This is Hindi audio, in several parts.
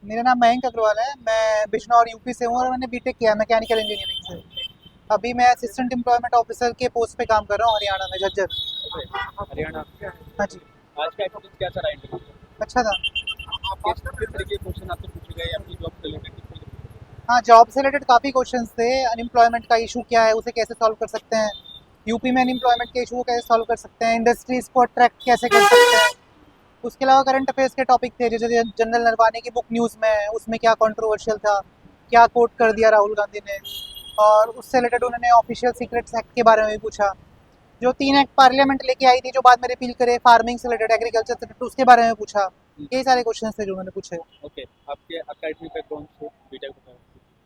मेरा नाम मयंक अग्रवाल है। मैं बिजनौर यूपी से हूँ और मैंने बीटेक किया है मैकेनिकल इंजीनियरिंग से। अभी मैं असिस्टेंट एम्प्लॉयमेंट ऑफिसर के पोस्ट पे काम कर रहा हूँ हरियाणा में, झज्जर। हरियाणा। हाँ जी। आज का एक्सपीरियंस कैसा रहा इंटरव्यू का? अच्छा था। किस तरह के क्वेश्चन आपसे पूछे गए, आपकी जॉब से रिलेटेड किस तरह के पूछे हाँ, जॉब से रिलेटेड काफ़ी क्वेश्चंस थे। अनएम्प्लॉयमेंट का इशू क्या है, उसे कैसे सॉल्व कर सकते हैं। यूपी में अनएम्प्लॉयमेंट के इशू को कैसे सॉल्व कर सकते हैं, इंडस्ट्रीज को अट्रैक्ट कैसे कर सकते हैं। उसके अलावा करंट अफेयर्स के टॉपिक थे, जैसे जनरल नरवाने की बुक न्यूज़ में है, उसमें क्या कंट्रोवर्शियल था, क्या कोट कर दिया राहुल गांधी ने। और उससे रिलेटेड उन्होंने ऑफिशियल सीक्रेट्स एक्ट के बारे में भी पूछा, जो 3 एक्ट पार्लियामेंट लेके आई थी, जो बाद में रिपील करे, फार्मिंग से रिलेटेड, एग्रीकल्चर से रिलेटेड, उसके बारे में पूछा। हैं? यही सारे क्वेश्चन थे जो उन्होंने पूछे। ओके, आपके अकेडमिक बैकग्राउंड से बीटेक बताया।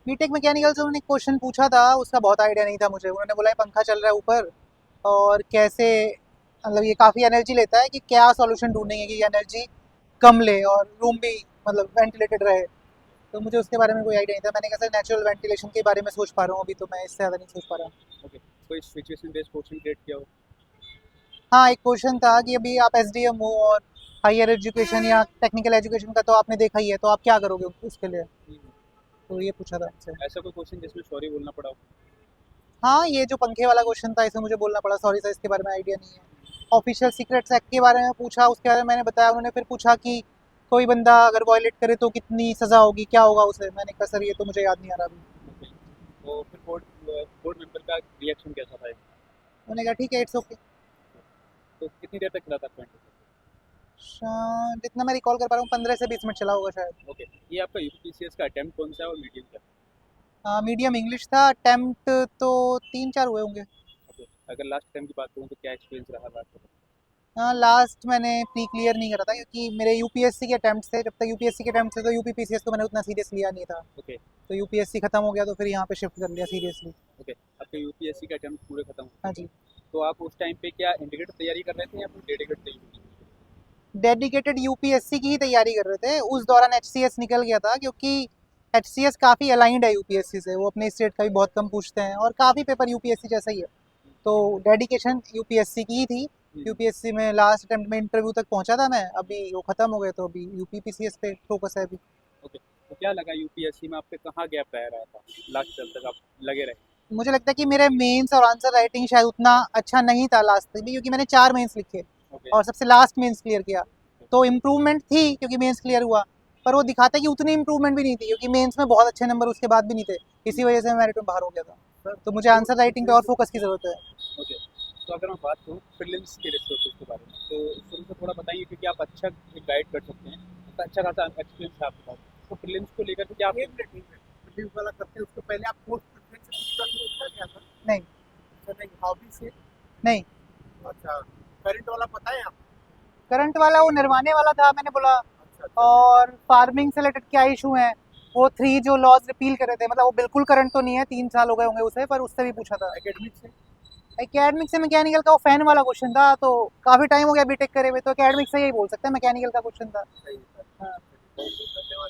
बीटेक मैकेनिकल से उन्होंने क्वेश्चन पूछा था, उसका बहुत आइडिया नहीं था मुझे। उन्होंने बोला ये पंखा चल रहा है ऊपर, और कैसे, मतलब ये काफ़ी एनर्जी लेता है, कि क्या सॉल्यूशन ढूंढेंगे कि एनर्जी कम ले और रूम भी मतलब वेंटिलेटेड रहे। तो मुझे उसके बारे में कोई आइडिया नहीं था। मैंने कहा सर नेचुरल वेंटिलेशन के बारे में सोच पा रहा हूँ अभी, तो मैं इससे ज़्यादा नहीं सोच पा रहा। ओके, कोई सिचुएशन बेस्ड क्वेश्चन क्रिएट किया हो? हाँ, एक क्वेश्चन था कि अभी आप एसडीएम हो और हायर एजुकेशन या टेक्निकल एजुकेशन का तो आपने देखा ही है, तो आप क्या करोगे उसके लिए। हम्म, तो ये पूछा था मुझसे। ऐसा कोई क्वेश्चन जिसमें सॉरी बोलना पड़ा हो? हाँ, ये जो पंखे वाला क्वेश्चन था, इसमें मुझे बोलना पड़ा सॉरी सर, इसके बारे में आइडिया नहीं है। ऑफिशियल सीक्रेट्स एक्ट के बारे में पूछा, उसके बारे में मैंने बताया। उन्होंने फिर पूछा कि कोई बंदा अगर वॉयलेट करे तो कितनी सज़ा होगी, क्या होगा उसे। मैंने कहा सर ये तो मुझे याद नहीं आ रहा अभी। ओके, तो फिर बोर्ड बोर्ड मेंबर का रिएक्शन कैसा था? उन्होंने कहा ठीक है, इट्स ओके। तो कितनी देर तक चला था आपका इंटरव्यू? जितना मैं रिकॉल कर पा रहा हूँ, 15 से 20 मिनट चला होगा शायद। ओके, ये आपका यूपीसीएस का अटेम्प्ट कौन सा है और मीडियम क्या? मीडियम इंग्लिश था। अटेम्प्ट तो 3-4 हुए होंगे। ओके, अगर लास्ट टाइम की बात करूँ तो क्या एक्सपीरियंस रहा बात करो? हाँ, लास्ट मैंने प्री क्लियर नहीं करा था, क्योंकि मेरे यूपीएससी के अटेम्प्ट थे। जब तक यूपीएससी के अटेम्प्ट थे तो यूपीपीसीएस को मैंने उतना सीरियस लिया नहीं था। ओके। तो यूपीएससी खत्म हो गया तो फिर यहाँ पे शिफ्ट कर लिया सीरियसली। ओके, आपके यूपीएससी का अटेम्प्ट पूरे खत्म हो हाँ चुके जी। हैं। तो आप उस टाइम पे क्या इंडिकेटर तैयारी कर रहे थे या फिर डेडिकेट तैयारी? डेडिकेटेड यूपीएससी की ही तैयारी कर रहे थे। उस दौरान एचसीएस निकल गया था, क्योंकि एचसीएस काफ़ी अलाइंड है यूपीएससी से। वो अपने स्टेट का भी बहुत कम पूछते हैं और काफ़ी पेपर यूपीएससी जैसा ही है। तो डेडिकेशन यूपीएससी की ही थी। यूपीएससी में लास्ट अटेम्प्ट में इंटरव्यू तक पहुंचा था मैं। अभी वो खत्म हो गए तो अभी यूपीपीसीएस पे फोकस है अभी। ओके, तो क्या लगा यूपीएससी में आपके कहाँ गैप रह रहा था लास्ट टर्म तक आप लगे रहे? मुझे लगता है कि मेरे मेंस और आंसर राइटिंग शायद उतना अच्छा नहीं था लास्ट तक भी, क्योंकि मैंने 4 मेंस लिखे ओके। और सबसे लास्ट मेंस क्लियर किया। तो इम्प्रूवमेंट थी क्योंकि मेंस क्लियर हुआ, पर वो दिखाता है कि उतनी इम्प्रूवमेंट भी नहीं थी, क्योंकि मेंस में बहुत अच्छे नंबर उसके बाद भी नहीं थे। इसी वजह से मैं मेरिट में बाहर हो गया था। तो मुझे आंसर राइटिंग पे और फोकस की ज़रूरत है। ओके, तो अगर मैं बात करूँ प्रीलिम्स के रिसोर्सेज के बारे में तो शुरू से थोड़ा बताइए, क्योंकि आप अच्छा एक गाइड कर सकते हैं। तो अच्छा खासा एक्सपीरियंस है आपके पास, तो प्रीलिम्स को लेकर के क्या आप प्रोड्यूस वाला करते हैं उसको पहले आप पोस्ट प्रेफरेंस से कुछ करते हो क्या सर? नहीं। अच्छा नहीं, हॉबी से। नहीं, अच्छा, करंट वाला पता है आपको? करंट वाला वो निर्वाणे वाला था, मैंने बोला। अच्छा अच्छा अच्छा। और फार्मिंग से रिलेटेड क्या इशू है, वो 3 जो लॉज रिपील करे थे, मतलब वो बिल्कुल करंट तो नहीं है, 3 साल हो गए होंगे उसे, पर उससे भी पूछा था। एकेडमिक से। एकेडमिक से मैकेनिकल का वो फैन वाला क्वेश्चन था, तो काफ़ी टाइम हो गया बीटेक करे हुए, तो एकेडमिक से यही बोल सकते हैं, मैकेनिकल का क्वेश्चन था। सही है सर। हाँ। बहुत बहुत धन्यवाद।